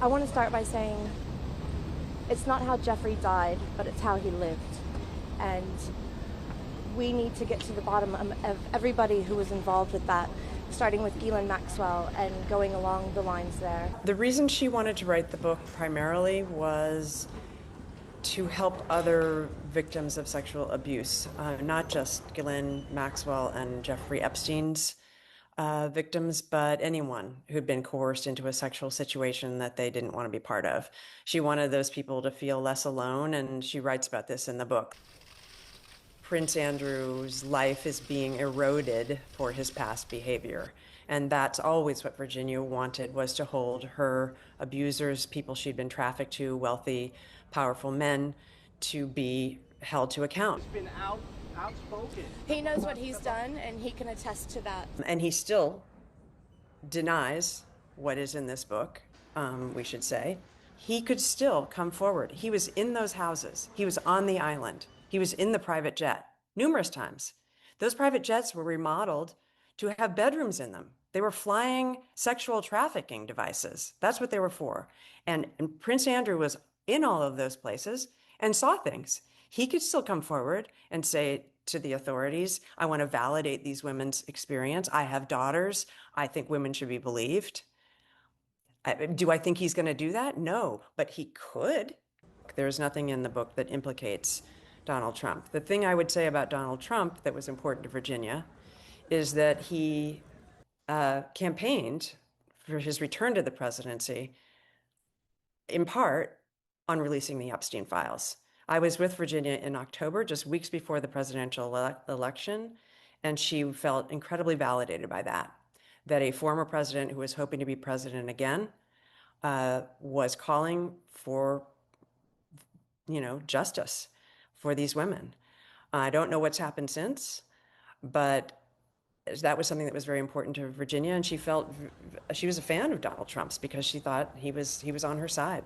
I want to start by saying it's not how Jeffrey died, but it's how he lived. And we need to get to the bottom of everybody who was involved with that, starting with Ghislaine Maxwell and going along the lines there. The reason she wanted to write the book primarily was to help other victims of sexual abuse, not just Ghislaine Maxwell and Jeffrey Epstein's victims, but anyone who'd been coerced into a sexual situation that they didn't want to be part of. She wanted those people to feel less alone, and she writes about this in the book. Prince Andrew's life is being eroded for his past behavior. And that's always what Virginia wanted, was to hold her abusers, people she'd been trafficked to, wealthy, powerful men, to be held to account. He's been outspoken. He knows what he's done, and he can attest to that. And he still denies what is in this book, we should say. He could still come forward. He was in those houses. He was on the island. He was in the private jet numerous times. Those private jets were remodeled to have bedrooms in them. They were flying sexual trafficking devices. That's what they were for. And Prince Andrew was in all of those places and saw things. He could still come forward and say to the authorities, I want to validate these women's experience. I have daughters. I think women should be believed. Do I think he's going to do that? No, but he could. There's nothing in the book that implicates Donald Trump. The thing I would say about Donald Trump that was important to Virginia is that he campaigned for his return to the presidency in part on releasing the Epstein files. I was with Virginia in October, just weeks before the presidential election, and she felt incredibly validated by that a former president who was hoping to be president again was calling for, justice for these women. I don't know what's happened since, but that was something that was very important to Virginia, and she felt she was a fan of Donald Trump's because she thought he was on her side.